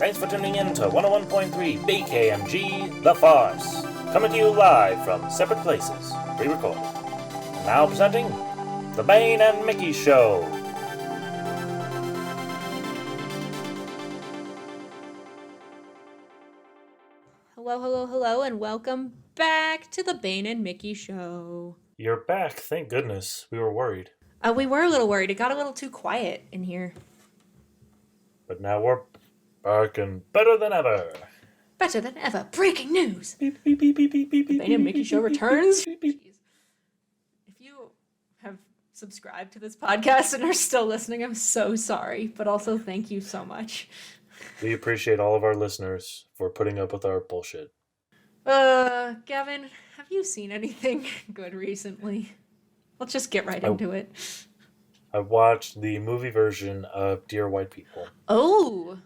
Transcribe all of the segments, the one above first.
Thanks for tuning in to 101.3 BKMG The Farce, coming to you live from separate places, pre-recorded. Now presenting The Bane and Mickey Show. Hello, and welcome back to The Bane and Mickey Show. You're back, thank goodness. We were worried. We were a little worried. It got a little too quiet in here. But now we're back and better than ever. Better than ever. Breaking news. Beep, beep, beep, beep, beep, beep, The Bane and Mickey Show returns. Beep, beep. Jeez. If you have subscribed to this podcast and are still listening, I'm so sorry. But also, thank you so much. We appreciate all of our listeners for putting up with our bullshit. Gavin, have you seen anything good recently? Let's just get right into it. I watched the movie version of Dear White People. Oh!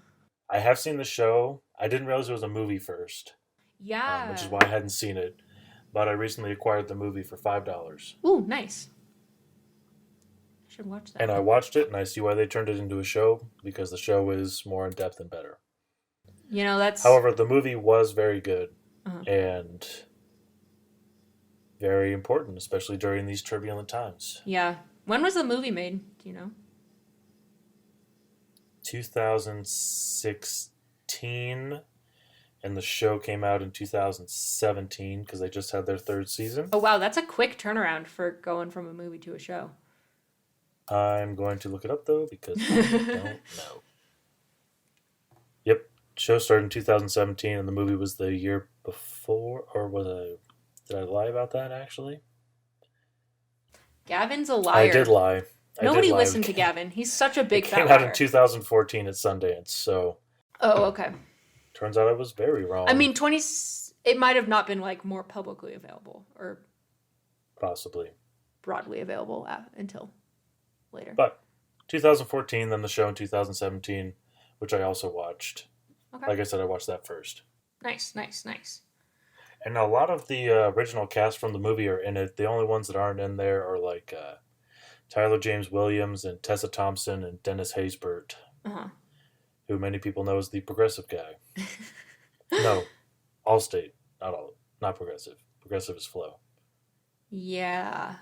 I have seen the show. I didn't realize it was a movie first. Yeah. Which is why I hadn't seen it. But I recently acquired the movie for $5. Ooh, nice. I should watch that. And I watched it, and I see why they turned it into a show, because the show is more in-depth and better. You know, that's... However, the movie was very good. Uh-huh. And very important, especially during these turbulent times. Yeah. When was the movie made? Do you know? 2016, and the show came out in 2017 because they just had their third season. Oh, wow. That's a quick turnaround for going from a movie to a show. I'm going to look it up, though, because I don't know. Yep. Show started in 2017, and the movie was the year before, or did I lie about that, actually? Gavin's a liar. I did lie. Nobody listened to Gavin. He's such a big fan. It came out in 2014 at Sundance, so... Oh, okay. Turns out I was very wrong. I mean, it might have not been, more publicly available, or... Possibly. Broadly available until later. But 2014, then the show in 2017, which I also watched. Okay. Like I said, I watched that first. Nice. And a lot of the original cast from the movie are in it. The only ones that aren't in there are Tyler James Williams and Tessa Thompson and Dennis Haysbert, who many people know as the Progressive guy. No, Allstate, not Progressive. Progressive is Flo. Yeah.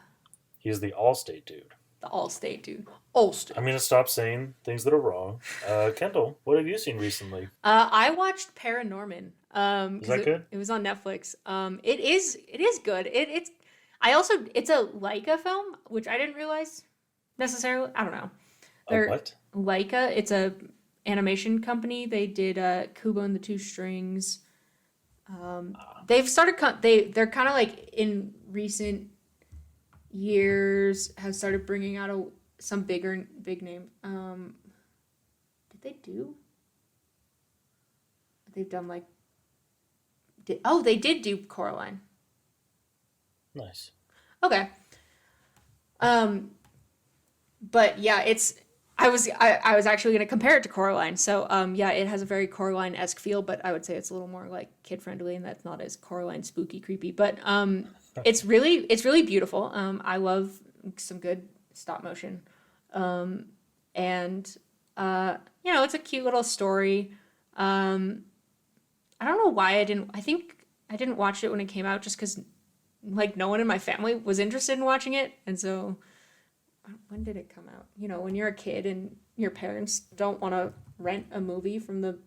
He's the Allstate dude. The Allstate dude. Allstate. I'm going to stop saying things that are wrong. Kendall, what have you seen recently? I watched Paranorman. Is that good? It was on Netflix. It is good. It's a Leica film, which I didn't realize necessarily. I don't know. What? Leica, it's a animation company. They did Kubo and the Two Strings. They've started. They're kind of in recent years have started bringing out some big name. Did they do? They've done they did do Coraline. Nice. Okay. But yeah, I was actually going to compare it to Coraline. So yeah, it has a very Coraline-esque feel, but I would say it's a little more kid-friendly, and that's not as Coraline spooky creepy. But it's really beautiful. I love some good stop motion. And it's a cute little story. I don't know why I think I didn't watch it when it came out, just because no one in my family was interested in watching it. And so when did it come out? When you're a kid and your parents don't want to rent a movie from the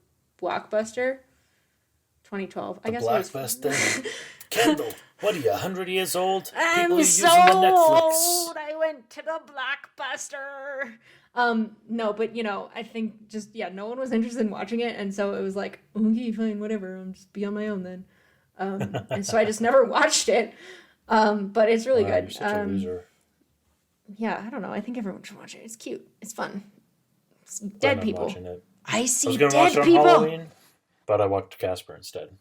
Blockbuster. 2012. I guess Blockbuster. It was... Kendall, what are you, 100 years old? I'm People are so using the Netflix. old. I went to the Blockbuster. No, but I think just no one was interested in watching it, and so it was okay, fine, whatever. I'll just be on my own then. And so I just never watched it. But it's really good. You're such a loser. Yeah, I don't know. I think everyone should watch it. It's cute. It's fun. It's dead people. I see I was gonna dead watch it on people. Halloween, but I watched Casper instead.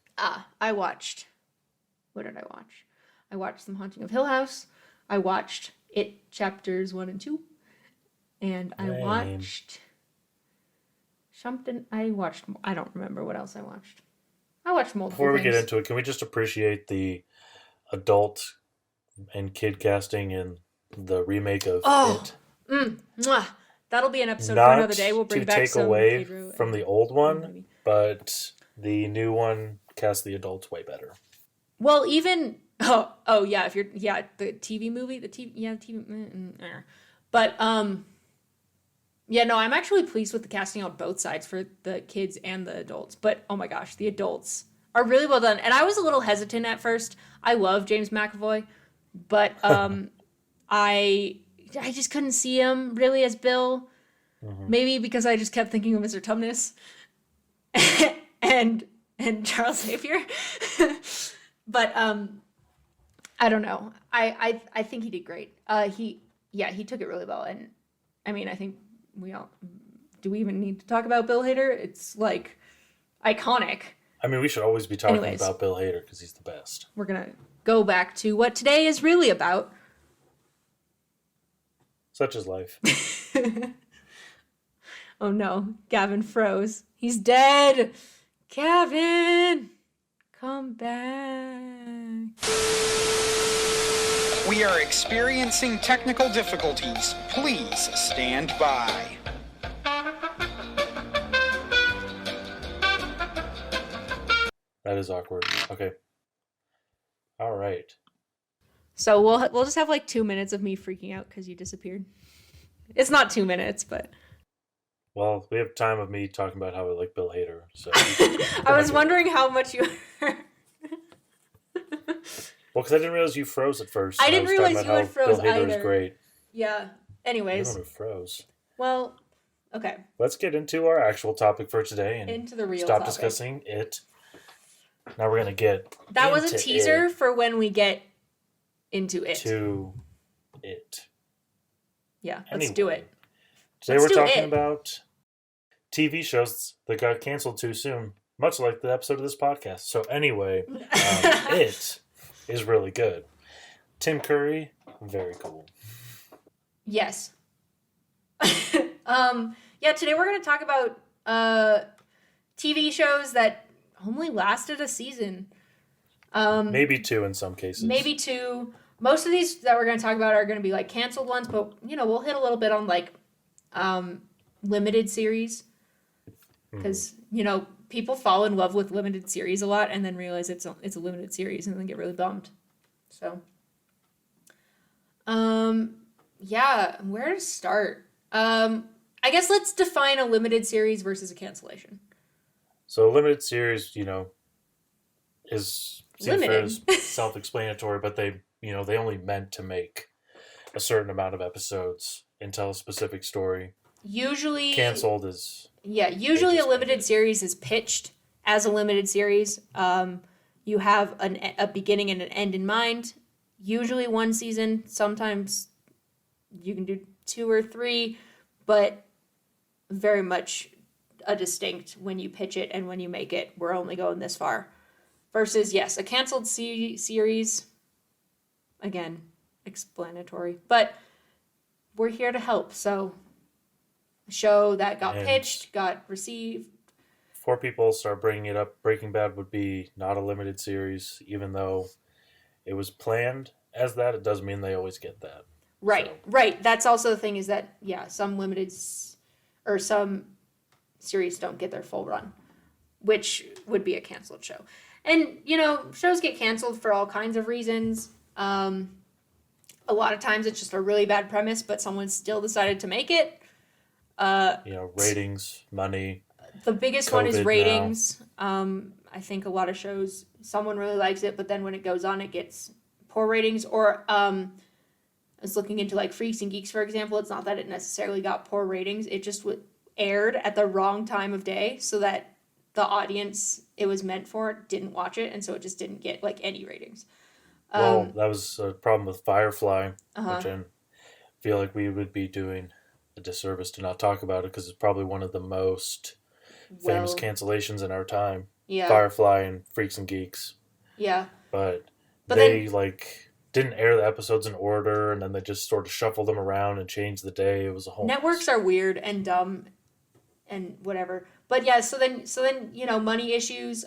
I watched. What did I watch? I watched The Haunting of Hill House. I watched It Chapters 1 and 2. And I watched something. I don't remember what else I watched. I watched multiple Before we things. get into it, can we just appreciate the adult and kid casting in the remake of It? Mwah. that'll be an episode for Not another day. We'll bring to back take some away Pedro from the and old one, maybe. but the new one casts the adults way better. Well, even yeah, if you're the TV movie, the TV. But yeah, no, I'm actually pleased with the casting on both sides for the kids and the adults. But oh my gosh, the adults are really well done. And I was a little hesitant at first. I love James McAvoy, but I just couldn't see him really as Bill. Mm-hmm. Maybe because I just kept thinking of Mr. Tumnus and Charles Xavier. But I don't know. I think he did great. He took it really well. And I mean, I think do we even need to talk about Bill Hader? It's like iconic. I mean, we should always be talking about Bill Hader because he's the best. We're going to go back to what today is really about. Such is life. Oh no, Gavin froze. He's dead. Gavin, come back. We are experiencing technical difficulties. Please stand by. That is awkward. Okay. All right. So we'll just have like 2 minutes of me freaking out because you disappeared. It's not 2 minutes, but... Well, we have time of me talking about how I like Bill Hader. So I was wondering how much you... Well, because I didn't realize you froze at first. I didn't realize you had froze Bill Hader either. Is great. Yeah. Anyways. You know who froze. Well, okay. Let's get into our actual topic for today and into the real stop topic. Discussing it. Now we're going to get That was a teaser for when we get into it. To it. Yeah, let's do it. Today we're talking about TV shows that got canceled too soon, much like the episode of this podcast. So anyway, it is really good. Tim Curry, very cool. Yes. Today we're going to talk about TV shows that only lasted a season. Maybe two in some cases. Maybe two. Most of these that we're going to talk about are going to be like canceled ones, but we'll hit a little bit on like limited series because people fall in love with limited series a lot and then realize it's a limited series and then get really bummed. So, where to start? I guess let's define a limited series versus a cancellation. So a limited series, is limited, self-explanatory, but they only meant to make a certain amount of episodes and tell a specific story. Usually canceled is usually a limited series is pitched as a limited series. You have a beginning and an end in mind. Usually one season. Sometimes you can do 2 or 3, but very much a distinct when you pitch it and when you make it. We're only going this far. Versus a canceled series. Again, explanatory, but we're here to help. So, a show that got pitched, got received. Before people start bringing it up, Breaking Bad would be not a limited series, even though it was planned as that. It doesn't mean they always get that. Right, so. Right. That's also the thing is that, some limited or some series don't get their full run, which would be a canceled show. And, shows get canceled for all kinds of reasons. A lot of times it's just a really bad premise, but someone still decided to make it. Ratings, money. The biggest one is ratings. I think a lot of shows, someone really likes it, but then when it goes on, it gets poor ratings. Or I was looking into like Freaks and Geeks, for example. It's not that it necessarily got poor ratings. It just aired at the wrong time of day so that the audience it was meant for didn't watch it, and so it just didn't get like any ratings. Well, that was a problem with Firefly, which I feel like we would be doing a disservice to not talk about it because it's probably one of the most famous cancellations in our time. Yeah. Firefly and Freaks and Geeks. Yeah. But they didn't air the episodes in order, and then they just sort of shuffled them around and changed the day. It was a whole networks are weird and dumb and whatever. But so then money issues.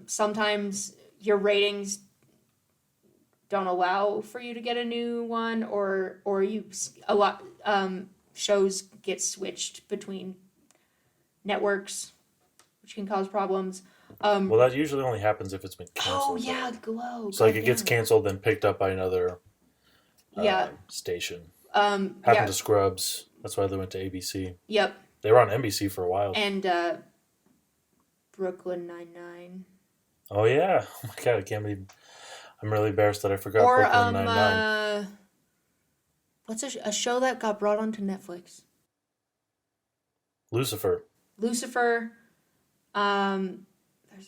Sometimes your ratings don't allow for you to get a new one, or shows get switched between networks, which can cause problems. Well, that usually only happens if it's been canceled. Oh yeah, Glow. So like it gets canceled, then picked up by another station. Happened to Scrubs. That's why they went to ABC. Yep. They were on NBC for a while. And Brooklyn Nine-Nine. Oh yeah! Oh my god! I can't believe I'm really embarrassed that I forgot Brooklyn Nine-Nine. What's a show that got brought onto Netflix? Lucifer. There's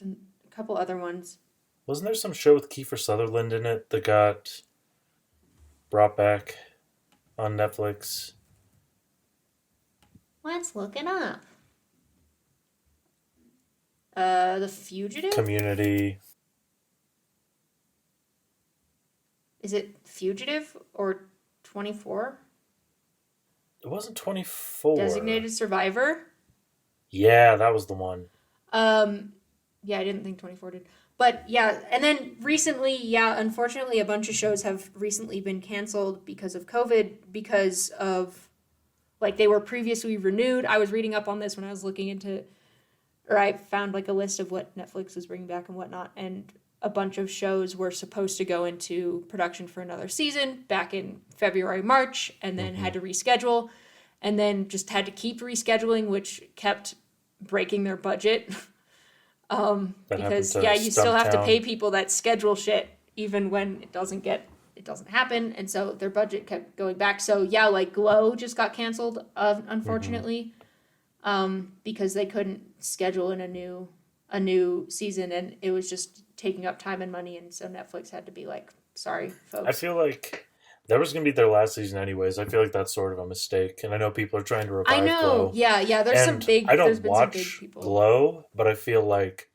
a couple other ones. Wasn't there some show with Kiefer Sutherland in it that got brought back on Netflix? Let's look it up. The Fugitive? Community. Is it Fugitive or 24? It wasn't 24. Designated Survivor? Yeah, that was the one. Yeah, I didn't think 24 did. But yeah, and then recently, unfortunately, a bunch of shows have recently been canceled because of COVID, because of, like, they were previously renewed. I was reading up on this when I was looking into, or I found, like, a list of what Netflix is bringing back and whatnot, and a bunch of shows were supposed to go into production for another season back in February, March, and then had to reschedule, and then just had to keep rescheduling, which kept breaking their budget. Because you still have to pay people that schedule shit even when it doesn't happen, and so their budget kept going back. So yeah, like Glow just got canceled, unfortunately, because they couldn't schedule in a new season, and it was just taking up time and money, and so Netflix had to be like, sorry, folks. I feel like that was going to be their last season anyways. I feel like that's sort of a mistake, and I know people are trying to revive Glow. Yeah, there's some big people. Glow, but I feel like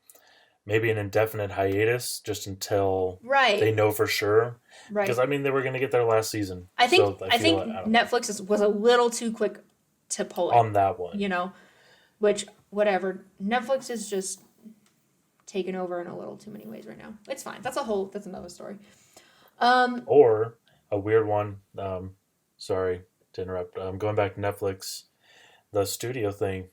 maybe an indefinite hiatus just until they know for sure. Right. Because, I mean, they were going to get their last season. I think Netflix was a little too quick to pull it. On that one. You know, which, whatever. Netflix is just taken over in a little too many ways right now. It's fine. That's another story. Or a weird one. Sorry to interrupt. Going back to Netflix, the studio thing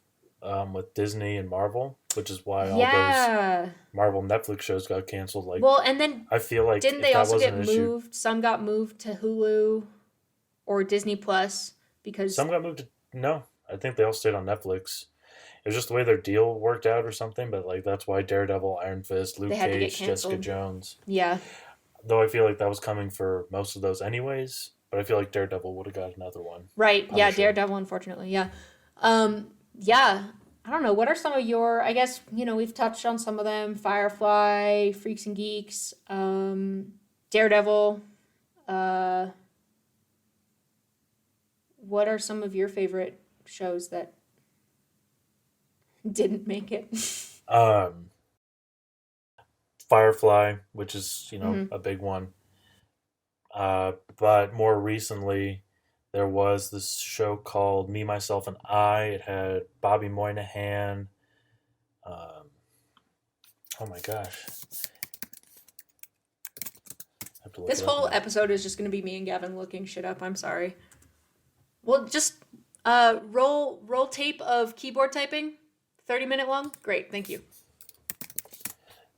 with Disney and Marvel, which is why all those Marvel Netflix shows got canceled. Like, well, and then I feel like didn't they also get moved? Some got moved to Hulu or Disney Plus because some got moved to no. I think they all stayed on Netflix. It was just the way their deal worked out or something. But like that's why Daredevil, Iron Fist, Luke Cage, Jessica Jones. Yeah. Though I feel like that was coming for most of those anyways. But I feel like Daredevil would have got another one. Right. Yeah, Daredevil, unfortunately. Yeah. Yeah. I don't know. What are some of your, I guess, we've touched on some of them. Firefly, Freaks and Geeks, Daredevil. What are some of your favorite shows that didn't make it? Firefly, which is, a big one. But more recently, there was this show called Me, Myself, and I. It had Bobby Moynihan. Oh my gosh. This whole episode is just going to be me and Gavin looking shit up. I'm sorry. Well, just roll tape of keyboard typing. 30-minute long. Great. Thank you.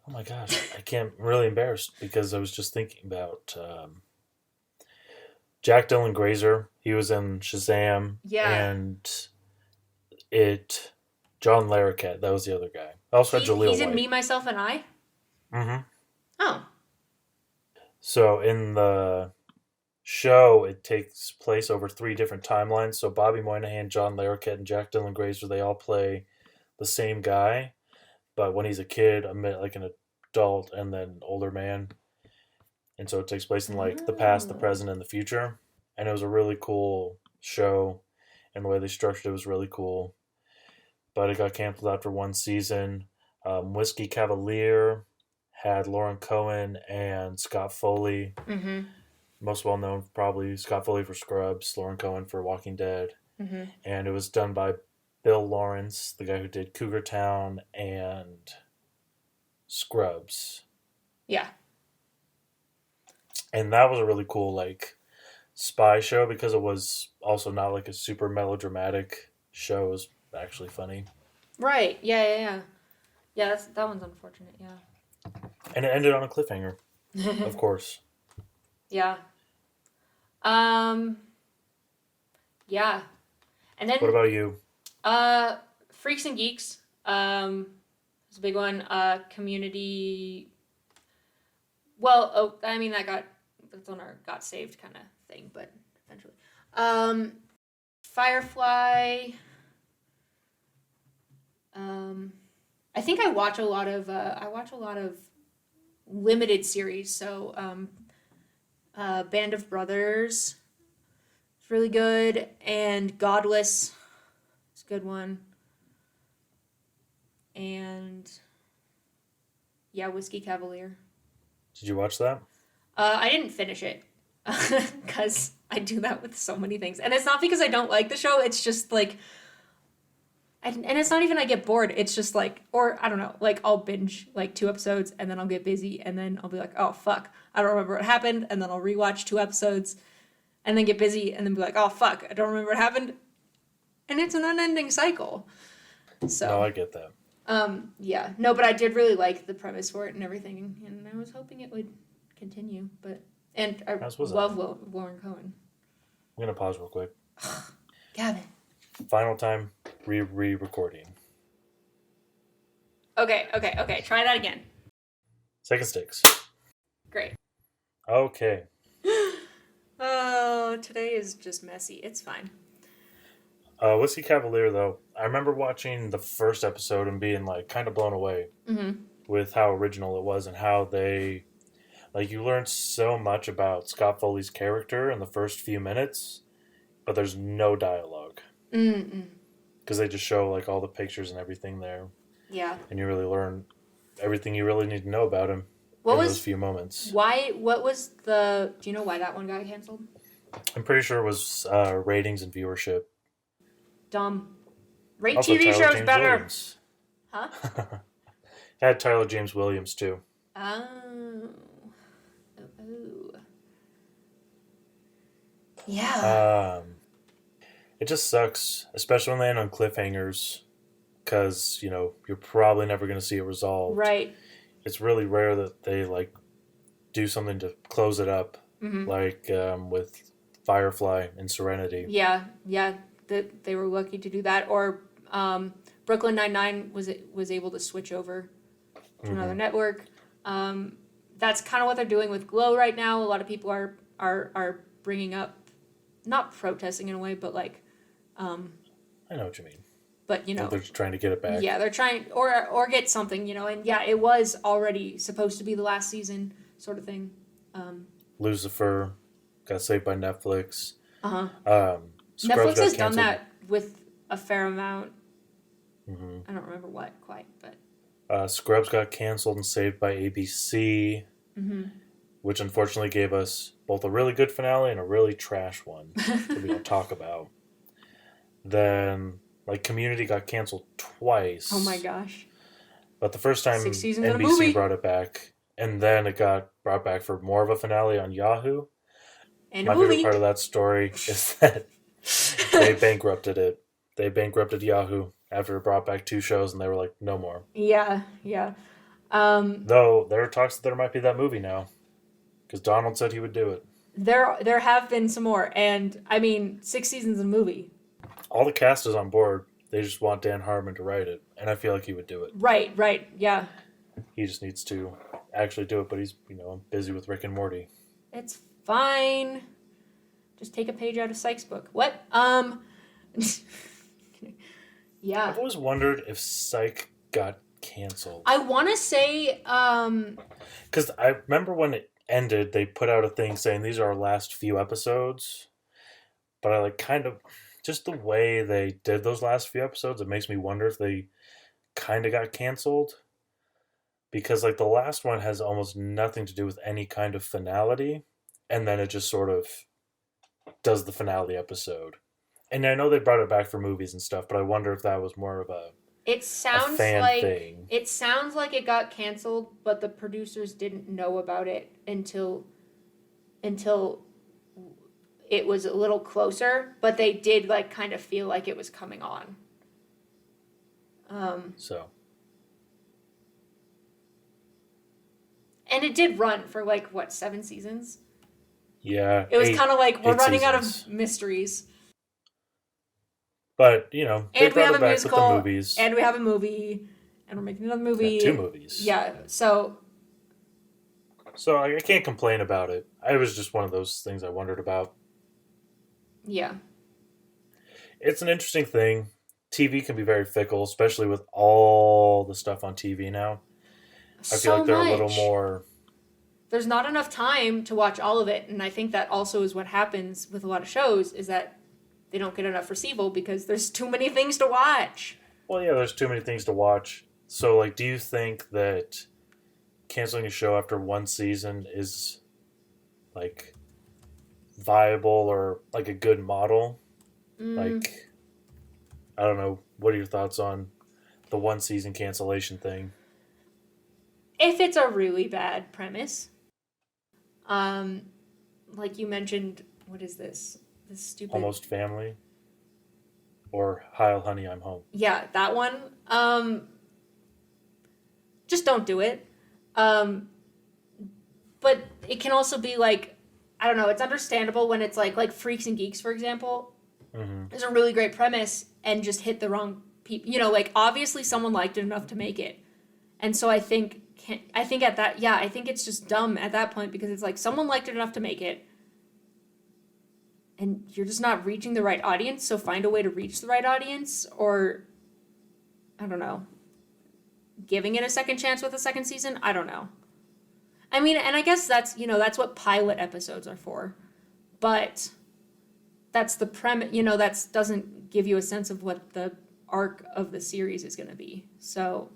Oh my gosh. I'm really embarrassed because I was just thinking about Jack Dylan Grazer. He was in Shazam. Yeah. And John Larroquette. That was the other guy. I also had Jaleel White. He's in Me, Myself, and I? Mm-hmm. Oh. So in the show, it takes place over 3 different timelines. So Bobby Moynihan, John Larroquette, and Jack Dylan Grazer, they all play the same guy. But when he's a kid, like an adult, and then older man. And so it takes place in like the past, the present, and the future. And it was a really cool show. And the way they structured it was really cool. But it got canceled after 1 season. Whiskey Cavalier had Lauren Cohen and Scott Foley. Mm-hmm. Most well known, probably Scott Foley for Scrubs, Lauren Cohen for Walking Dead. Mm-hmm. And it was done by Bill Lawrence, the guy who did Cougar Town and Scrubs. Yeah. And that was a really cool, spy show because it was also not like a super melodramatic show. It was actually funny. Right. Yeah. Yeah, that one's unfortunate. Yeah. And it ended on a cliffhanger, of course. Yeah. Um. Yeah. And then What about you? Freaks and Geeks. It's a big one. Community. Well, I mean that's on our got saved kind of thing, but eventually. Firefly. I think I watch a lot of limited series. So Band of Brothers. It's really good, and Godless. It's a good one. And yeah, Whiskey Cavalier. Did you watch that? I didn't finish it because I do that with so many things, and it's not because I don't like the show. It's just like, and it's not even I get bored. It's just like, or I don't know, like I'll binge like 2 episodes, and then I'll get busy, and then I'll be like, oh fuck, I don't remember what happened, and then I'll rewatch 2 episodes, and then get busy, and then be like, oh fuck, I don't remember what happened, and it's an unending cycle. So No, I get that. Yeah, no, but I did really like the premise for it and everything, and I was hoping it would continue, and I love Lauren Cohen. I'm gonna pause real quick. Gavin. Final time re-recording. Okay, try that again. Second sticks. Great. Okay. Oh, today is just messy. It's fine. Whiskey Cavalier, though, I remember watching the first episode and being like kind of blown away with how original it was and how they, like, you learn so much about Scott Foley's character in the first few minutes, but there's no dialogue because they just show like all the pictures and everything there. Yeah, and you really learn everything you really need to know about him in those few moments. What was the? Do you know why that one got canceled? I'm pretty sure it was ratings and viewership. Dumb. Rate Also, TV Tyler shows James better. Williams. Huh? Had Tyler James Williams too. Oh. Yeah. It just sucks, especially when they end on cliffhangers, because you're probably never going to see it resolved. Right. It's really rare that they like do something to close it up, like with Firefly and Serenity. Yeah. That they were lucky to do that, or Brooklyn Nine-Nine was able to switch over to another network. That's kind of what they're doing with Glow right now. A lot of people are bringing up, not protesting in a way, but like, I know what you mean. But they're trying to get it back. Yeah, they're trying or get something, and yeah, it was already supposed to be the last season, sort of thing. Lucifer got saved by Netflix. Netflix has done that with a fair amount. I don't remember what quite, but Scrubs got canceled and saved by ABC, which unfortunately gave us both a really good finale and a really trash one that we don't talk about. Then, like, Community got canceled twice. Oh my gosh! But the first time 6 seasons in a NBC movie. brought it back, and then it got brought back for more of a finale on Yahoo. And my favorite part of that story is that they bankrupted it. They bankrupted Yahoo after it brought back 2 shows, and they were like, no more. Yeah. Though there are talks that there might be that movie now, because Donald said he would do it. There have been some more, and I mean, 6 seasons in a movie. All the cast is on board. They just want Dan Harmon to write it, and I feel like he would do it. Right, yeah. He just needs to actually do it, but he's busy with Rick and Morty. It's fine. Just take a page out of Psych's book. What? Yeah. I've always wondered if Psych got canceled. I want to say, because I remember when it ended, they put out a thing saying these are our last few episodes. But I like kind of, just the way they did those last few episodes, it makes me wonder if they kind of got canceled. Because like the last one has almost nothing to do with any kind of finality. And then it just sort of does the finale episode. And I know they brought it back for movies and stuff, but I wonder if that was more of a fan thing. It sounds like it got canceled, but the producers didn't know about it until it was a little closer, but they did like kind of feel like it was coming on. So. And it did run for like, what, 7 seasons? Yeah. It was kind of like, we're running out seasons. of mysteries. But, you know, they And we brought have it a back musical, with the movies. and we have a movie, and we're making another movie. Yeah, 2 movies. Yeah, so... So I can't complain about it. It was just one of those things I wondered about. Yeah. It's an interesting thing. TV can be very fickle, especially with all the stuff on TV now. I feel like they're a little more... There's not enough time to watch all of it, and I think that also is what happens with a lot of shows, is that they don't get enough receival because there's too many things to watch. Well, yeah, there's too many things to watch. So, like, do you think that canceling a show after 1 season is, like, viable or, like, a good model? Like, I don't know. What are your thoughts on the 1 season cancellation thing? If it's a really bad premise, like you mentioned, what is this? This stupid... Almost Family? Or Heil Honey, I'm Home? Yeah, that one. Just don't do it. But it can also be like, I don't know, it's understandable when it's like Freaks and Geeks, for example. Mm-hmm. There's a really great premise and just hit the wrong people. You know, like, obviously someone liked it enough to make it. And so I think at that, yeah, I think it's just dumb at that point because it's like someone liked it enough to make it and you're just not reaching the right audience, so find a way to reach the right audience, or, I don't know, giving it a second chance with a second season? I don't know. I mean, and I guess that's, you know, that's what pilot episodes are for. But that's the premise, you know, that doesn't give you a sense of what the arc of the series is going to be. So...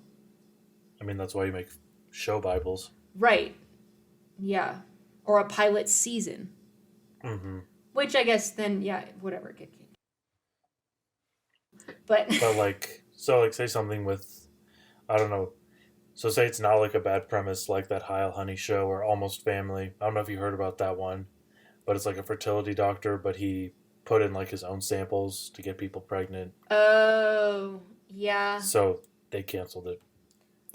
I mean, that's why you make show Bibles. Right. Yeah. Or a pilot season. Mm-hmm. Which I guess then, yeah, whatever. But like, so like say something with, I don't know. So say it's not like a bad premise like that Heil Honey show or Almost Family. I don't know if you heard about that one, but it's like a fertility doctor, but he put in like his own samples to get people pregnant. Oh, yeah. So they canceled it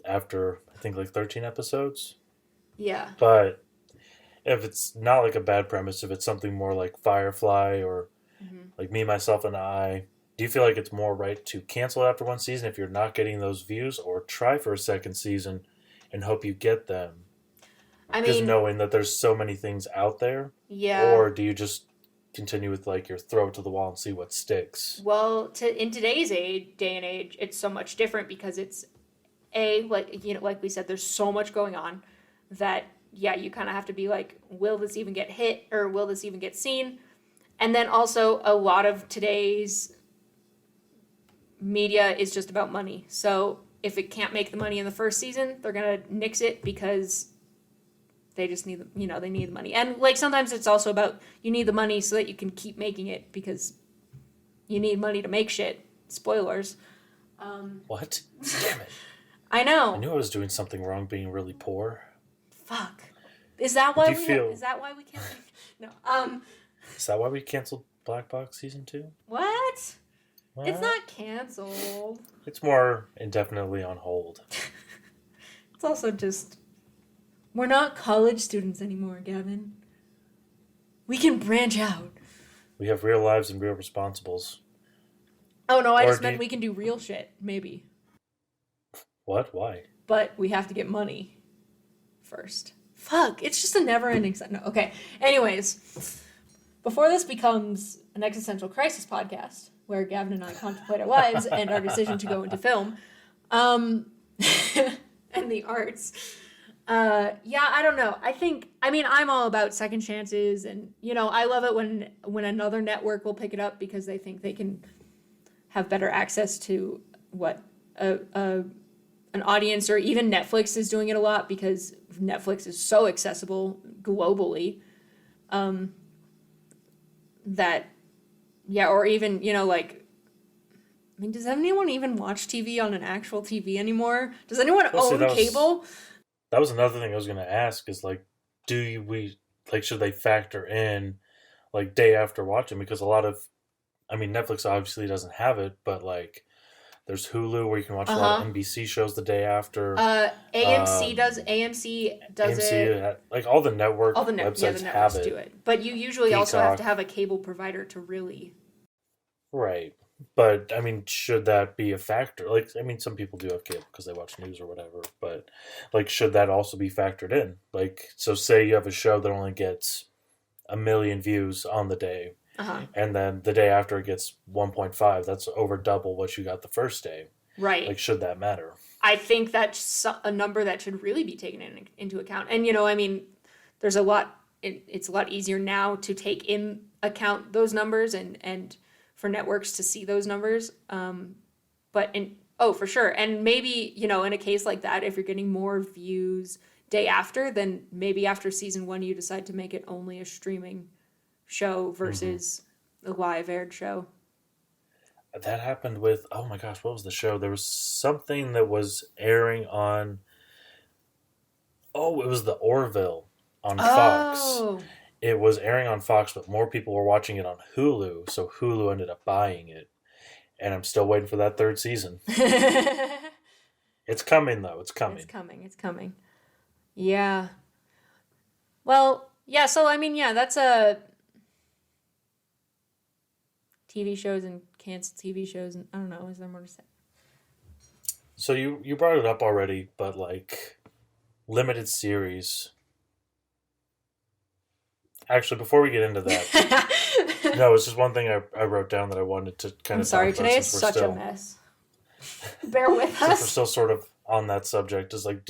after, I think, like 13 episodes. Yeah. But if it's not like a bad premise, if it's something more like Firefly or like Me, Myself, and I, do you feel like it's more right to cancel it after 1 season if you're not getting those views, or try for a second season and hope you get them? I mean, just knowing that there's so many things out there. Yeah. Or do you just continue with like your throw it to the wall and see what sticks? Well, in today's day and age, it's so much different because it's like, you know, like we said, there's so much going on that, yeah, you kind of have to be like, will this even get hit or will this even get seen? And then also a lot of today's media is just about money. So if it can't make the money in the first season, they're going to nix it because they just need, you know, they need the money. And like sometimes it's also about you need the money so that you can keep making it because you need money to make shit. Spoilers. What? Damn it. I know. I knew I was doing something wrong being really poor. Fuck. Is that why we feel... Is that why we can't? No. Is that why we canceled Black Box season 2? What? It's not canceled. It's more indefinitely on hold. It's also just we're not college students anymore, Gavin. We can branch out. We have real lives and real responsibles. Oh no, I just meant we can do real shit, maybe. What? Why? But we have to get money first. Fuck, it's just a never-ending cycle. No, okay. Anyways, before this becomes an existential crisis podcast, where Gavin and I contemplate our lives and our decision to go into film, and the arts. Yeah, I don't know. I'm all about second chances, and, you know, I love it when another network will pick it up because they think they can have better access to what an audience, or even Netflix is doing it a lot because Netflix is so accessible globally, that, yeah, or even, you know, like, I mean, does anyone even watch TV on an actual TV anymore? Does anyone own cable? That was another thing I was going to ask is, like, should they factor in, like day after watching, because a lot of, I mean, Netflix obviously doesn't have it, but like there's Hulu where you can watch a lot of Uh-huh. NBC shows the day after. AMC does Um, AMC, it. like all the All network the the websites have networks do it. it, but you usually also have to Peacock, have a cable provider to really. right? But I mean, should that be a factor? Like, I mean, some people do have cable because they watch news or whatever. But like, should that also be factored in? Like, so say you have a show that only gets 1 million views on the day, Uh-huh. and then the day after it gets 1.5. That's over double what you got the first day. Right. Like, should that matter? I think that's a number that should really be taken into account. And I mean, there's a lot. It's a lot easier now to take in account those numbers and for networks to see those numbers. But for sure, and maybe in a case like that, if you're getting more views day after, then maybe after season 1 you decide to make it only a streaming show versus a live aired show. That happened with, oh my gosh, what was the show? There was something that was airing on, oh, it was the Orville on Fox. Oh. It was airing on Fox, but more people were watching it on Hulu, so Hulu ended up buying it. And I'm still waiting for that third season. It's coming, though. It's coming. It's coming. Yeah. Well, yeah, so I mean, yeah, that's a TV shows and canceled TV shows, and I don't know, is there more to say? So you brought it up already, but like limited series. Actually, before we get into that, no, it's just one thing I wrote down that I wanted to kind I'm of sorry, talk about today is such a mess. Bear with since we're us. still sort of on that subject. Is like,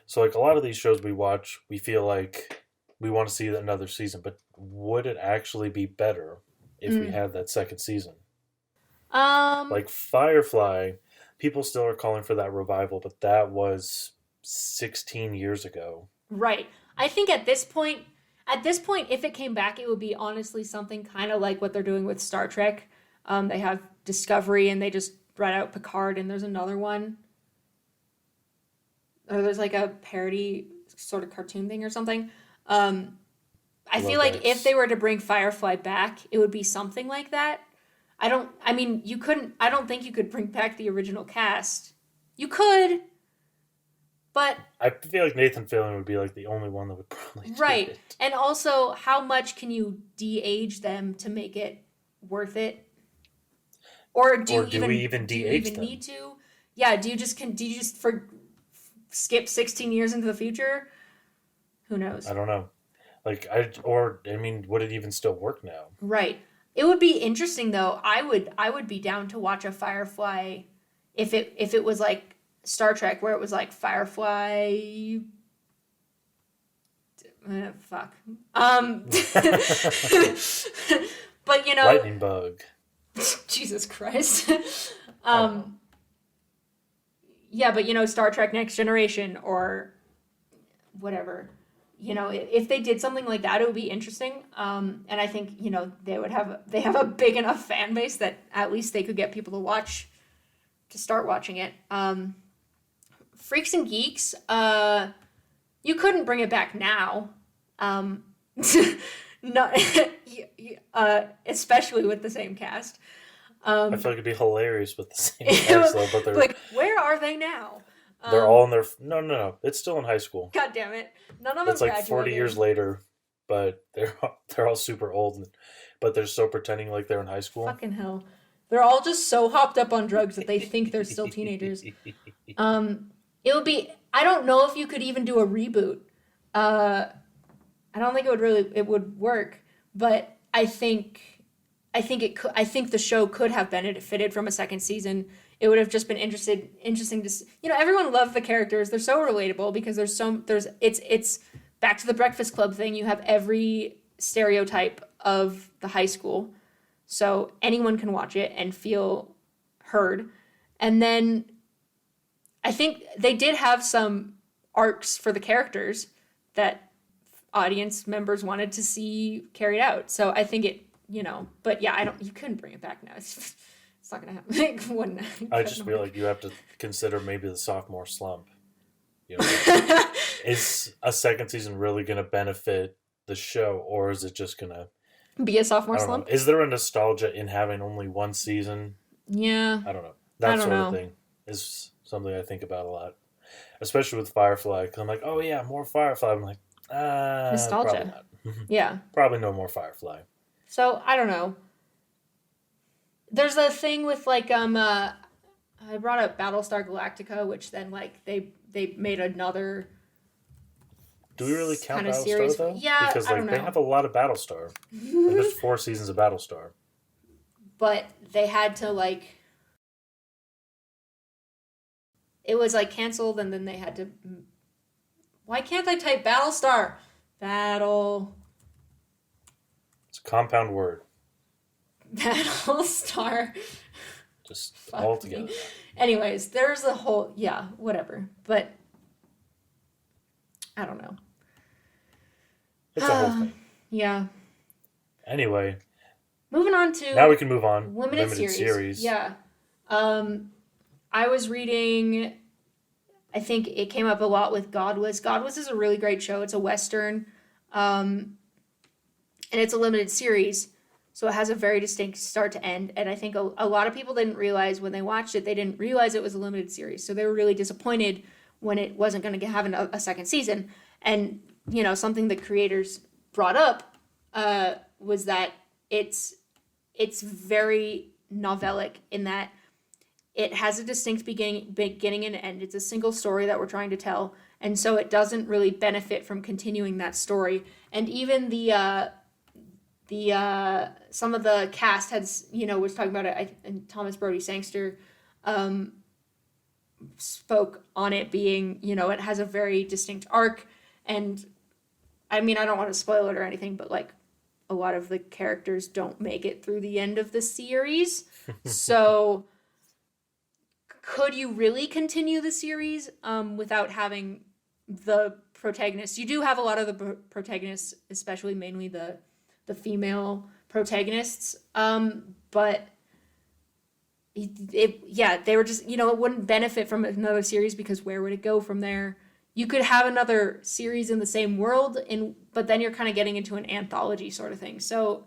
so like a lot of these shows we watch, we feel like we want to see another season, but would it actually be better if we had that second season? Like Firefly, people still are calling for that revival, but that was 16 years ago. Right. I think at this point, if it came back, it would be honestly something kind of like what they're doing with Star Trek. They have Discovery, and they just brought out Picard, and there's another one, or there's like a parody sort of cartoon thing or something. I feel like if they were to bring Firefly back, it would be something like that. I don't think you could bring back the original cast. You could, but I feel like Nathan Fillion would be like the only one that would probably do it. And also, how much can you de-age them to make it worth it? Or do we even de-age them? Need to? Yeah, do you just skip 16 years into the future? Who knows? I don't know. Like would it even still work now? Right. It would be interesting though. I would be down to watch a Firefly if it was like Star Trek, where it was like Firefly. Fuck. But Lightning bug. Jesus Christ. Yeah, but Star Trek Next Generation or whatever. If they did something like that, it would be interesting. And I think, they have a big enough fan base that at least they could get people to start watching it. Freaks and Geeks, you couldn't bring it back now. Not, especially with the same cast. I feel like it'd be hilarious with the same cast, though. But they're like, where are they now? They're all in their no. It's still in high school. God damn it! None of them. It's like 40 years later, but they're all super old, but they're still pretending like they're in high school. Fucking hell! They're all just so hopped up on drugs that they think they're still teenagers. It would be. I don't know if you could even do a reboot. I don't think it would work, but I think it could. I think the show could have benefited from a second season. It would have just been interesting to see. Everyone loved the characters. They're so relatable because it's back to the Breakfast Club thing. You have every stereotype of the high school, so anyone can watch it and feel heard. And then I think they did have some arcs for the characters that audience members wanted to see carried out. So I think it, but yeah, you couldn't bring it back now. It's not gonna happen. I just feel like you have to consider maybe the sophomore slump. Is a second season really gonna benefit the show, or is it just gonna Be a sophomore I don't know. slump? Is there a nostalgia in having only one season? Yeah. I don't know. I That don't sort know. of thing is something I think about a lot, especially with Firefly. Cause I'm like, oh yeah, more Firefly. I'm like, probably Nostalgia. not. Yeah. Probably no more Firefly. So I don't know. There's a thing with like I brought up Battlestar Galactica, which then like they made another Do we really count kind of Battlestar series. though? Yeah, Because I don't like they know. have a lot of Battlestar. Like there's 4 seasons of Battlestar. But they had to like it was like canceled and then they had to why can't I type Battlestar? Battle It's a compound word. Battlestar. Just all Fuck together. me. Anyways, there's a whole yeah, whatever. But I don't know. It's a whole thing. Yeah. Anyway, Moving on to now we can move on. limited series. Yeah. I was reading I think it came up a lot with Godless. Godless is a really great show. It's a Western. And it's a limited series. So it has a very distinct start to end. And I think a lot of people didn't realize when they watched it, they didn't realize it was a limited series. So they were really disappointed when it wasn't going to have a second season. And, you know, something the creators brought up was that it's very novelic in that it has a distinct beginning and end. It's a single story that we're trying to tell. And so it doesn't really benefit from continuing that story. And even the some of the cast has, you know, was talking about it, and Thomas Brody Sangster spoke on it being, you know, it has a very distinct arc. And I mean, I don't want to spoil it or anything, but like a lot of the characters don't make it through the end of the series. So could you really continue the series without having the protagonists? You do have a lot of the protagonists, especially mainly the female protagonists, but they were just, you know, it wouldn't benefit from another series because where would it go from there? You could have another series in the same world, but then you're kind of getting into an anthology sort of thing. So,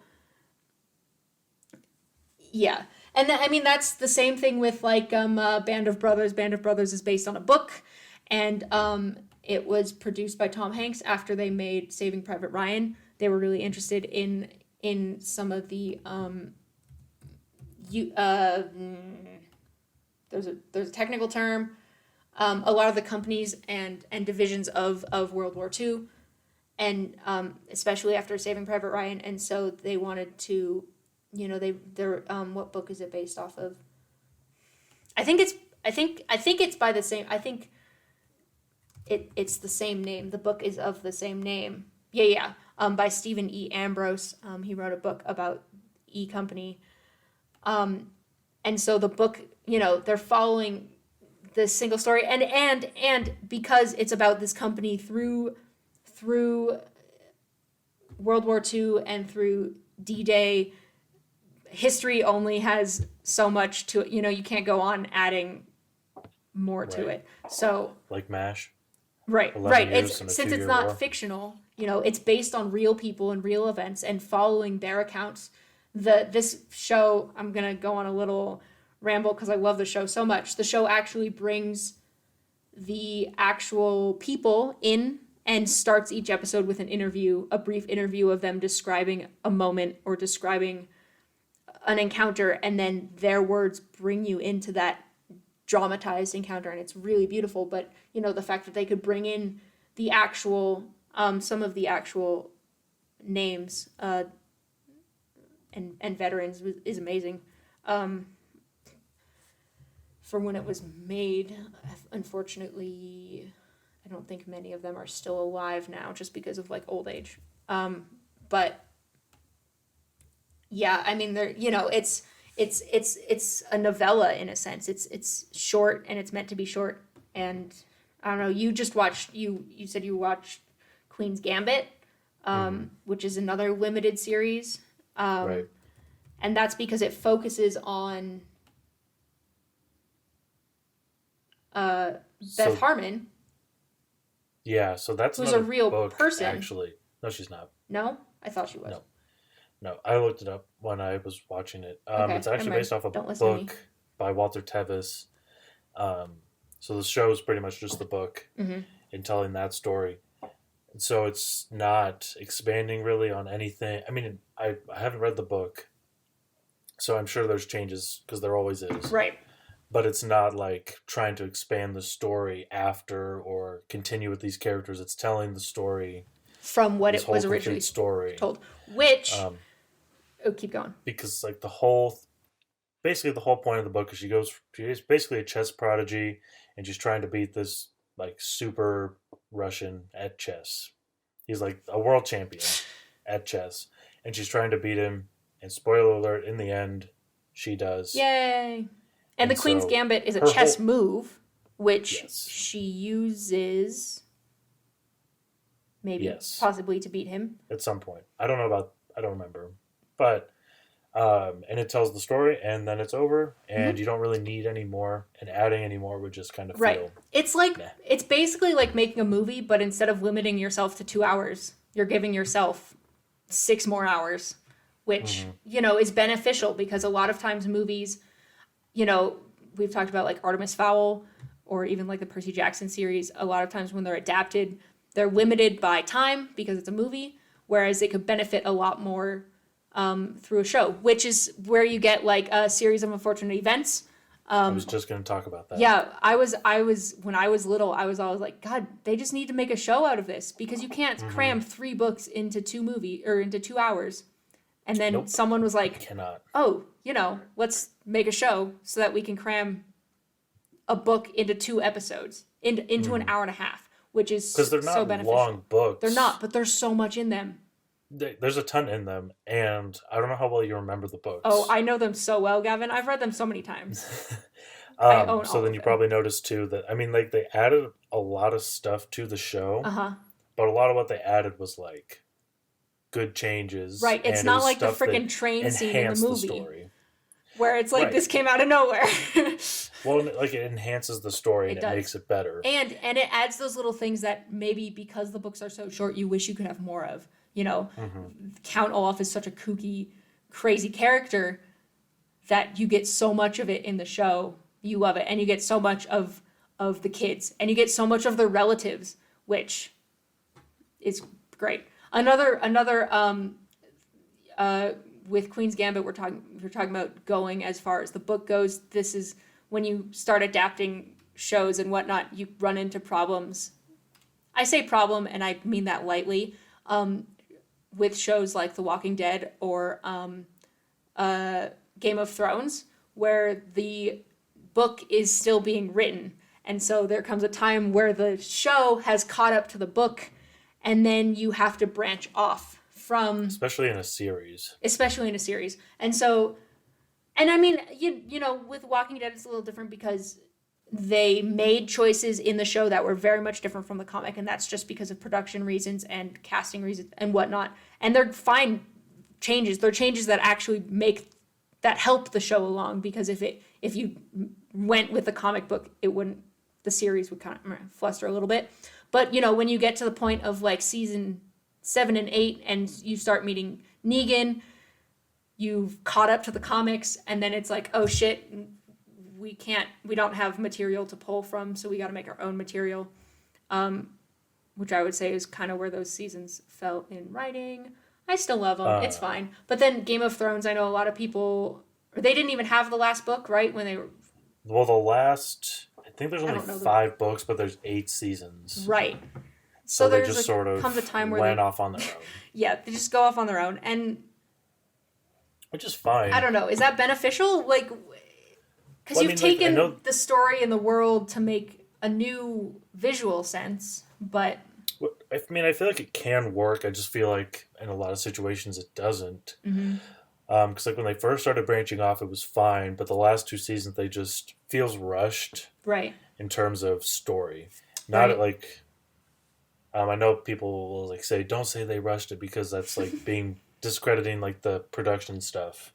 yeah. And I mean, that's the same thing with like Band of Brothers. Band of Brothers is based on a book, and it was produced by Tom Hanks after they made Saving Private Ryan. They were really interested in some of the there's a technical term. A lot of the companies and divisions of World War II, and especially after Saving Private Ryan, and so they wanted to, you know, they're what book is it based off of? I think it's by the same. I think it's the same name. The book is of the same name. Yeah. By Stephen E. Ambrose. He wrote a book about E Company. And so the book, you know, they're following this single story, and because it's about this company through World War II and through D-Day, history only has so much to it. You know, you can't go on adding more to it. So like MASH. Right. It's since it's not war. Fictional, you know, it's based on real people and real events and following their accounts. This show, I'm gonna go on a little ramble because I love the show so much. The show actually brings the actual people in and starts each episode with an interview, a brief interview of them describing a moment or describing an encounter, and then their words bring you into that dramatized encounter, and it's really beautiful. But you know, the fact that they could bring in the actual some of the actual names and veterans is amazing. For when it was made, unfortunately, I don't think many of them are still alive now, just because of like old age. But yeah, I mean, they're, you know, it's a novella in a sense. It's short, and it's meant to be short. And I don't know. You just watched. You said you watched Queen's Gambit, which is another limited series. Right. And that's because it focuses on Beth Harmon. Yeah, so that's who's a real book, person. Actually, no, she's not. No, I thought she was. No, I looked it up when I was watching it. Okay, It's never actually mind. based off a Don't listen to me. book by Walter Tevis. So the show is pretty much just the book Mm-hmm. and telling that story. And so it's not expanding really on anything. I mean, I haven't read the book, so I'm sure there's changes because there always is. Right. But it's not like trying to expand the story after or continue with these characters. It's telling the story, From what this it whole was originally complete story. told. Which, Um, oh, keep going. because like basically the whole point of the book is she's basically a chess prodigy and she's trying to beat this like super Russian at chess. He's like a world champion at chess, and she's trying to beat him. And spoiler alert: in the end, she does. Yay! And the And Queen's so Gambit is a her chess whole- move, which Yes. she uses maybe Yes. possibly to beat him. At some point. I don't remember. But and it tells the story and then it's over and you don't really need any more, and adding any more would just kind of Right. feel It's like nah. it's basically like making a movie, but instead of limiting yourself to 2 hours, you're giving yourself 6 more hours, which, is beneficial because a lot of times movies, we've talked about like Artemis Fowl or even like the Percy Jackson series. A lot of times when they're adapted, they're limited by time because it's a movie, whereas it could benefit a lot more through a show, which is where you get like a series of unfortunate events. I was just going to talk about that. Yeah, I was when I was little, I was always like, God, they just need to make a show out of this because you can't cram 3 books into 2 hours. And then Nope. someone was like, Cannot. oh, let's make a show so that we can cram a book into 2 episodes, into an hour and a half, which is Because they're not so beneficial. long books. They're not, but there's so much in them. There's a ton in them, and I don't know how well you remember the books. Oh, I know them so well, Gavin. I've read them so many times. I own So all then of you them. probably noticed too that, I mean, like they added a lot of stuff to the show, Uh-huh. but a lot of what they added was like good changes. Right, it's and it not was like the stuff that freaking train scene in the enhanced movie. story. Where it's like, Right. this came out of nowhere. Well, like it enhances the story and It it does. makes it better. And it adds those little things that maybe because the books are so short, you wish you could have more of. Count Olaf is such a kooky, crazy character that you get so much of it in the show. You love it. And you get so much of the kids. And you get so much of their relatives, which is great. Another with Queen's Gambit, we're talking about going as far as the book goes. This is when you start adapting shows and whatnot, you run into problems. I say problem, and I mean that lightly. With shows like The Walking Dead or Game of Thrones, where the book is still being written. And so there comes a time where the show has caught up to the book, and then you have to branch off from... Especially in a series. And so, and I mean, with Walking Dead, it's a little different because they made choices in the show that were very much different from the comic, and that's just because of production reasons and casting reasons and whatnot. And they're fine changes. They're changes that actually that help the show along, because if you went with the comic book, the series would kind of fluster a little bit. But when you get to the point of like season 7 and 8 and you start meeting Negan, you've caught up to the comics, and then it's like, oh shit, we don't have material to pull from, so we got to make our own material, which I would say is kind of where those seasons fell in writing. I still love them. It's fine. But then Game of Thrones, I know a lot of people, they didn't even have the last book, right? When they were... Well, I think there's only 5 books, but there's 8 seasons. Right. So they just sort of comes a time where went off on their own. Yeah, they just go off on their own. And... Which is fine. I don't know. Is that beneficial? Like... Because you've taken the story and the world to make a new visual sense, but... I mean, I feel like it can work. I just feel like in a lot of situations it doesn't. Because like when they first started branching off, it was fine, but the last 2 seasons, they just feels rushed. Right. In terms of story. Not like... I know people will like say, don't say they rushed it, because that's like discrediting like the production stuff.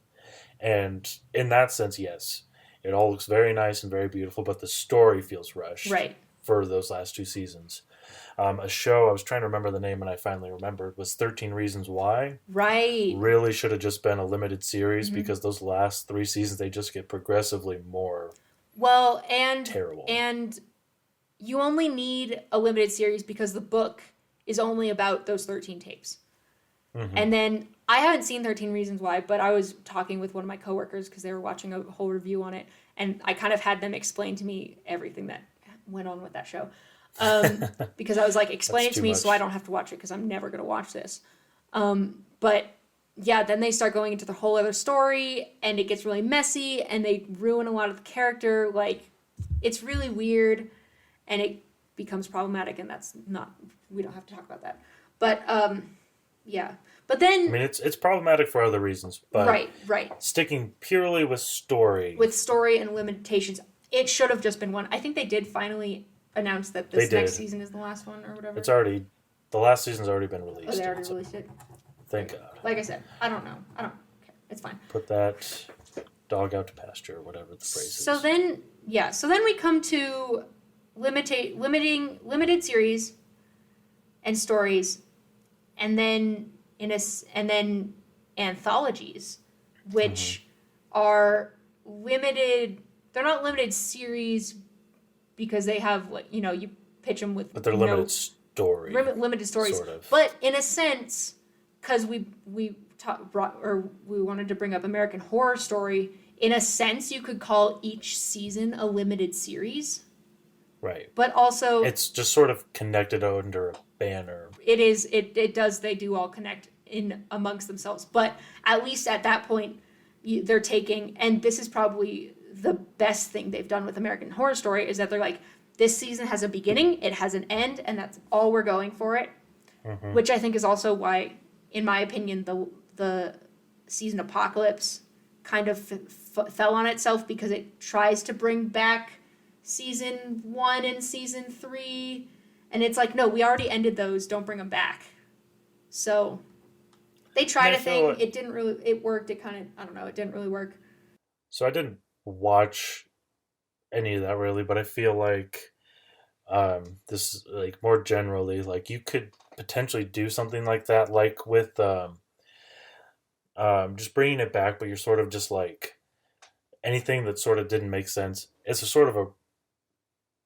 And in that sense, yes. It all looks very nice and very beautiful, but the story feels rushed. Right. for those last 2 seasons. A show, I was trying to remember the name and I finally remembered, was 13 Reasons Why. Right. Really should have just been a limited series because those last 3 seasons, they just get progressively more terrible. And you only need a limited series because the book is only about those 13 tapes. And then I haven't seen 13 Reasons Why, but I was talking with one of my coworkers because they were watching a whole review on it, and I kind of had them explain to me everything that went on with that show. Because I was like, explain it to me so I don't have to watch it because I'm never going to watch this. But yeah, then they start going into the whole other story and it gets really messy and they ruin a lot of the character. Like, it's really weird and it becomes problematic, and that's not, we don't have to talk about that. But, yeah. But then... I mean, it's problematic for other reasons, but... Right. Sticking purely with story... With story and limitations, it should have just been one. I think they did finally announce that this next season is the last one or whatever. It's already... The last season's already been released. Oh, they already released it? Thank God. Like I said, I don't know. I don't care. It's fine. Put that dog out to pasture, or whatever the phrase is. So then we come to limited series and stories, and then anthologies, which are limited. They're not limited series because they have, like, you pitch them with. But they're limited story. Limited stories, sort of. But in a sense, because we wanted to bring up American Horror Story. In a sense, you could call each season a limited series. Right. But also... It's just sort of connected under a banner. It is. It does. They do all connect in amongst themselves. But at least at that point, they're taking... And this is probably the best thing they've done with American Horror Story, is that they're like, this season has a beginning, it has an end, and that's all we're going for it. Mm-hmm. Which I think is also why, in my opinion, the season Apocalypse kind of fell on itself, because it tries to bring back season 1 and season 3, and it's like, no, we already ended those, don't bring them back. So they tried a thing, it didn't really, it worked, it kind of, I don't know, it didn't really work. So I didn't watch any of that really, but I feel like this, like, more generally, like, you could potentially do something like that, like with just bringing it back, but you're sort of just like anything that sort of didn't make sense. It's a sort of a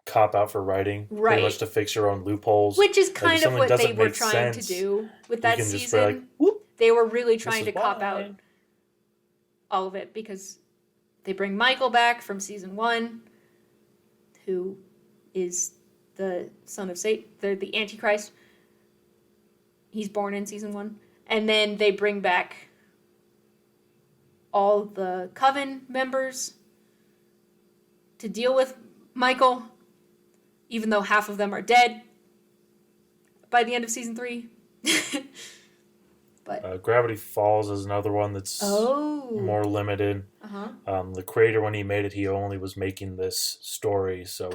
cop out for writing, pretty much to fix your own loopholes, which is kind of what they were trying to do with that season. Like, they were really trying to cop out all of it, because they bring Michael back from season 1, who is the son of Satan, the Antichrist. He's born in season 1. And then they bring back all the Coven members to deal with Michael, even though half of them are dead by the end of season 3. But Gravity Falls is another one that's more limited. The creator, when he made it, he only was making this story, so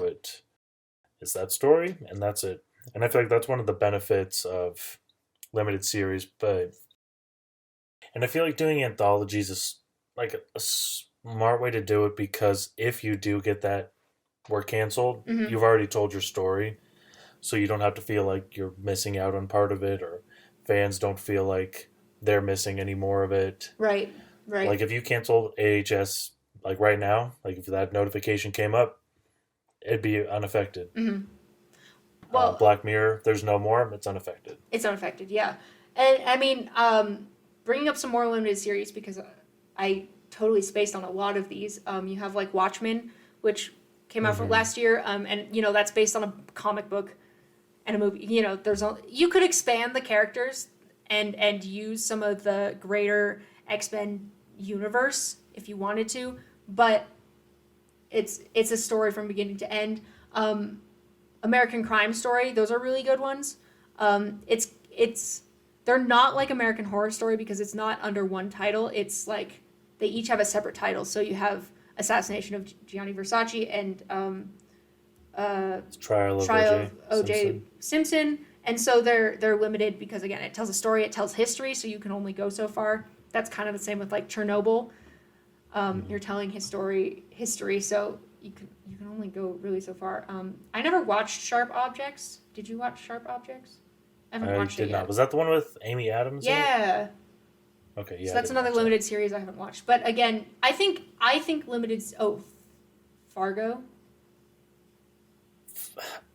it's that story, and that's it. And I feel like that's one of the benefits of limited series, and I feel like doing anthologies is like a smart way to do it, because if you do get that work canceled, you've already told your story, so you don't have to feel like you're missing out on part of it, or fans don't feel like they're missing any more of it. Right. Like, if you canceled AHS, like, right now, like, if that notification came up, it'd be unaffected. Well, Black Mirror, there's no more, it's unaffected. It's unaffected, yeah. And, I mean, bringing up some more limited series, because I totally spaced on a lot of these. You have, like, Watchmen, which came out from last year, and, that's based on a comic book and a movie. You could expand the characters and use some of the greater X-Men universe if you wanted to, but it's a story from beginning to end. American Crime Story, those are really good ones. They're not like American Horror Story, because it's not under one title. It's like they each have a separate title. So you have Assassination of Gianni Versace and Trial of O.J. Simpson. And so they're limited because, again, it tells a story, it tells history, so you can only go so far. That's kind of the same with, like, Chernobyl. You're telling history, so you can only go really so far. I never watched Sharp Objects. Did you watch Sharp Objects? I haven't watched it yet. Not. Was that the one with Amy Adams? Yeah. Okay, yeah. So that's another limited series I haven't watched. But again, I think limited. Oh, Fargo.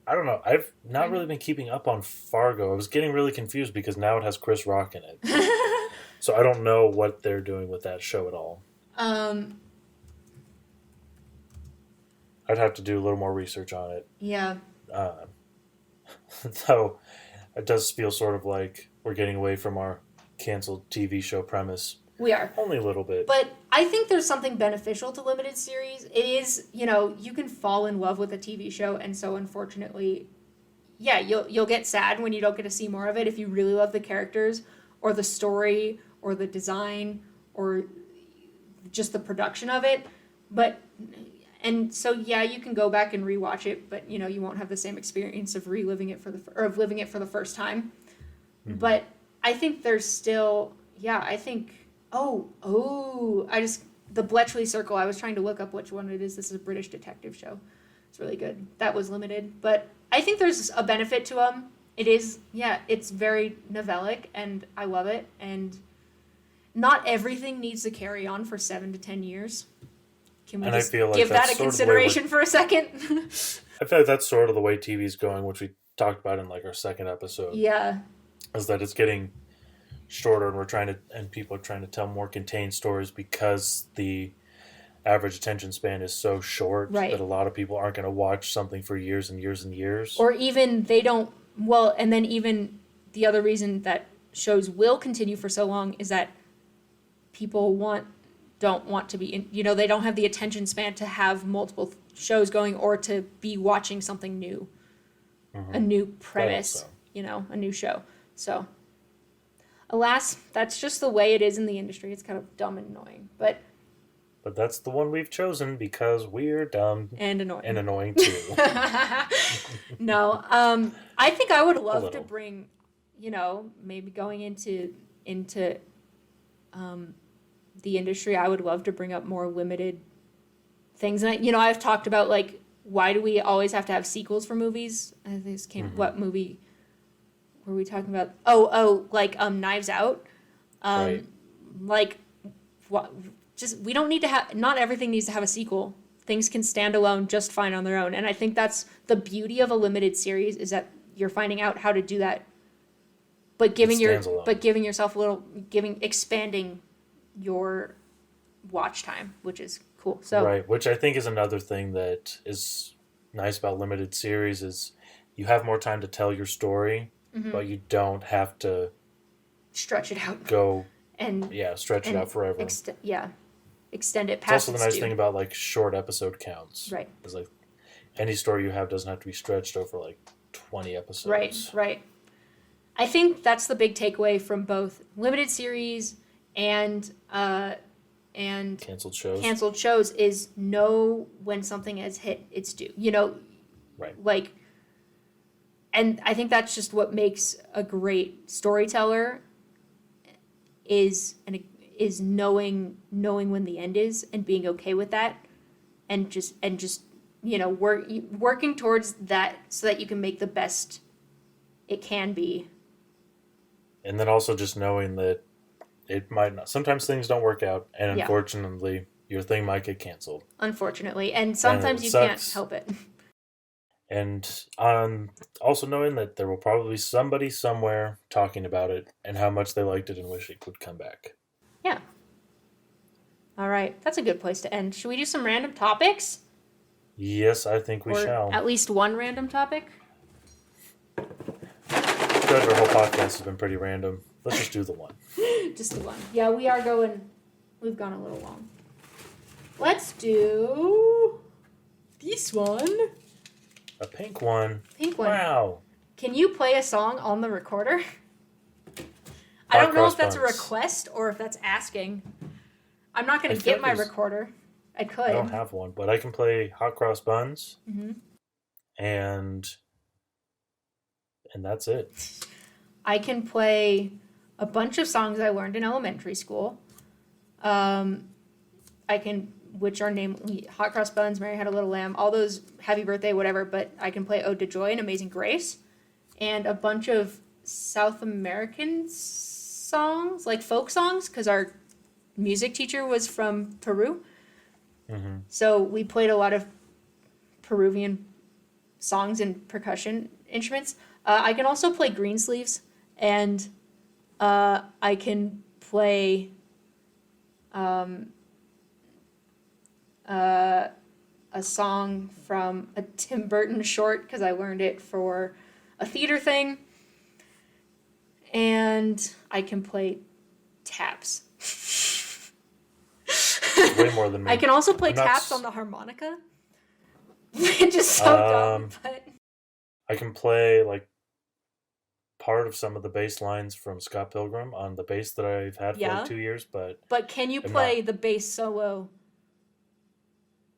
I don't know. I've not really been keeping up on Fargo. I was getting really confused because now it has Chris Rock in it. So I don't know what they're doing with that show at all. I'd have to do a little more research on it. Yeah. Though it does feel sort of like we're getting away from our canceled TV show premise. We are. Only a little bit. But I think there's something beneficial to limited series. It is, you can fall in love with a TV show, and so unfortunately, yeah, you'll get sad when you don't get to see more of it if you really love the characters or the story or the design or just the production of it. And so yeah, you can go back and rewatch it, but you won't have the same experience of living it for the first time. Mm-hmm. But I think there's still, I think. The Bletchley Circle. I was trying to look up which one it is. This is a British detective show. It's really good. That was limited, but I think there's a benefit to them. It is, it's very novellic, and I love it. And not everything needs to carry on for 7 to 10 years. Can we just give that a consideration for a second? I feel like that's sort of the way TV's going, which we talked about in like our second episode. Yeah, is that it's getting shorter, and people are trying to tell more contained stories because the average attention span is so short that a lot of people aren't going to watch something for years and years and years. Or even they don't. Well, and then even the other reason that shows will continue for so long is that people don't want to be in, they don't have the attention span to have multiple shows going or to be watching something new, a new premise, a new show. So. Alas, that's just the way it is in the industry. It's kind of dumb and annoying, but that's the one we've chosen because we're dumb and annoying. And annoying too. No, I think I would love to bring, maybe going into the industry. I would love to bring up more limited things, and I've talked about like why do we always have to have sequels for movies? I think this came what movie. Were we talking about? Like Knives Out, right. Like what? Just we don't need to have. Not everything needs to have a sequel. Things can stand alone just fine on their own, and I think that's the beauty of a limited series is that you're finding out how to do that, but expanding your watch time, which is cool. So right, which I think is another thing that is nice about limited series is you have more time to tell your story. Mm-hmm. But you don't have to stretch it out. Stretch it out forever. Extend it past. It's also the nice thing about like short episode counts. Right. It's like any story you have doesn't have to be stretched over like 20 episodes. Right. I think that's the big takeaway from both limited series and canceled shows. Canceled shows is know when something has hit its due. Right. Like. And I think that's just what makes a great storyteller is knowing when the end is and being okay with that, and just working towards that so that you can make the best it can be. And then also just knowing that it might not. Sometimes things don't work out, and unfortunately, your thing might get canceled. Unfortunately, and sometimes you can't help it. And also knowing that there will probably be somebody somewhere talking about it and how much they liked it and wish it would come back. Yeah. All right. That's a good place to end. Should we do some random topics? Yes, I think we shall. At least one random topic? I feel like our whole podcast has been pretty random. Let's just do the one. Just the one. Yeah, we've gone a little long. Let's do this one. A pink one. Pink one. Wow. Can you play a song on the recorder? I don't know if that's a request or if that's asking. I'm not going to get my recorder. I could. I don't have one, but I can play Hot Cross Buns. Mm-hmm. And that's it. I can play a bunch of songs I learned in elementary school. I can which are named Hot Cross Buns, Mary Had a Little Lamb, all those Happy Birthday, whatever, but I can play Ode to Joy and Amazing Grace, and a bunch of South American songs, like folk songs, because our music teacher was from Peru. Mm-hmm. So we played a lot of Peruvian songs and percussion instruments. I can also play Greensleeves, and I can play a song from a Tim Burton short because I learned it for a theater thing. And I can play taps. Way more than me. I can also play taps on the harmonica, which is so dumb. But I can play like part of some of the bass lines from Scott Pilgrim on the bass that I've had for like 2 years, but can you play the bass solo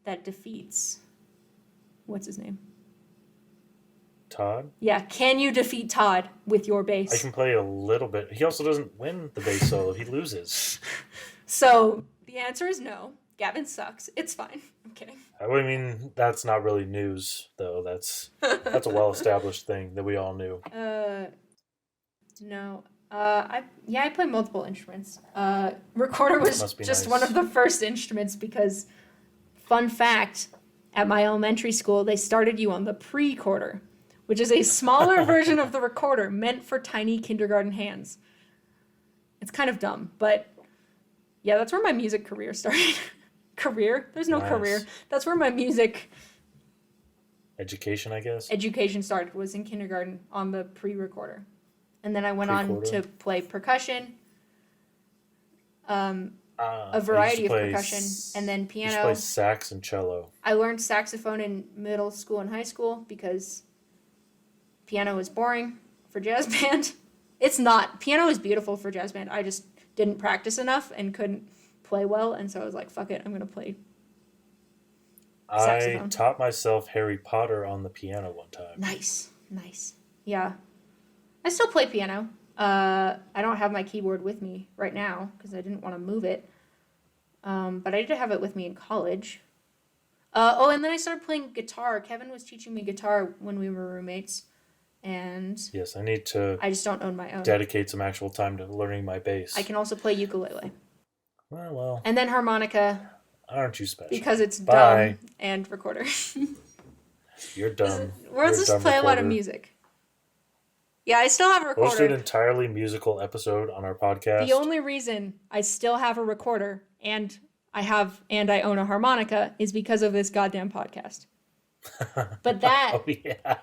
that defeats what's his name? Todd? Yeah, can you defeat Todd with your bass? I can play a little bit. He also doesn't win the bass solo. He loses. So the answer is no. Gavin sucks. It's fine. I'm kidding. I mean, that's not really news, though. That's a well-established thing that we all knew. No. I play multiple instruments. Recorder was just nice. one of the first instruments because, fun fact, at my elementary school, they started you on the pre-quarter, which is a smaller version of the recorder meant for tiny kindergarten hands. It's kind of dumb, but yeah, that's where my music career started. Career? There's no career. That's where my music education, I guess. Education started, was in kindergarten on the pre-recorder. And then I went on to play percussion, a variety of percussion, and then piano. I used to play sax and cello. I learned saxophone in middle school and high school because piano is boring for jazz band. It's not. Piano is beautiful for jazz band. I just didn't practice enough and couldn't play well, and so I was like, fuck it, I'm going to play saxophone. I taught myself Harry Potter on the piano one time. Nice. Yeah. I still play piano. I don't have my keyboard with me right now because I didn't want to move it. But I did have it with me in college. And then I started playing guitar. Kevin was teaching me guitar when we were roommates. And yes, I need to. I just don't own my own. Dedicate some actual time to learning my bass. I can also play ukulele. Well. And then harmonica. Aren't you special? Because it's dumb and recorder. You're dumb. Let's just play a lot of music. Yeah, I still have a recorder. Let's do an entirely musical episode on our podcast. The only reason I still have a recorder and I own a harmonica is because of this goddamn podcast. But that... oh, yeah.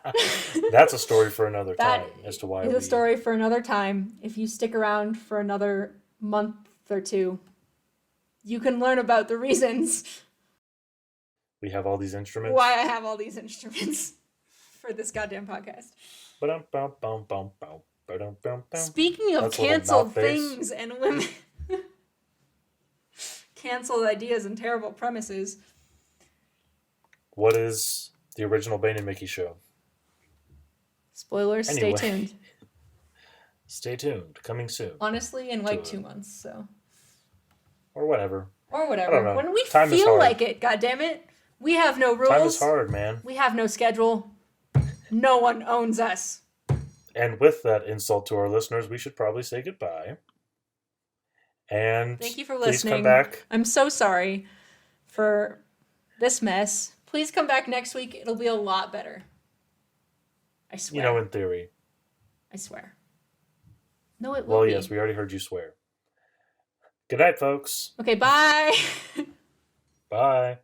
That's a story for another time as to why it's a story for another time. If you stick around for another month or two, you can learn about the reasons we have all these instruments. Why I have all these instruments for this goddamn podcast. Speaking of canceled things and women, canceled ideas and terrible premises. What is the original Bane and Mickey show? Spoilers, anyway. Stay tuned. Stay tuned. Coming soon. Honestly, in like 2 months, so. Or whatever. Or whatever. I don't know. When we Time feel like it, goddammit. We have no rules. Time is hard, man. We have no schedule. No one owns us. And with that insult to our listeners, we should probably say goodbye. And thank you for please listening. come back. I'm so sorry for this mess. Please come back next week. It'll be a lot better. I swear. You know, in theory. I swear. No, it will Well, be. yes, we already heard you swear. Good night, folks. Okay, bye. Bye.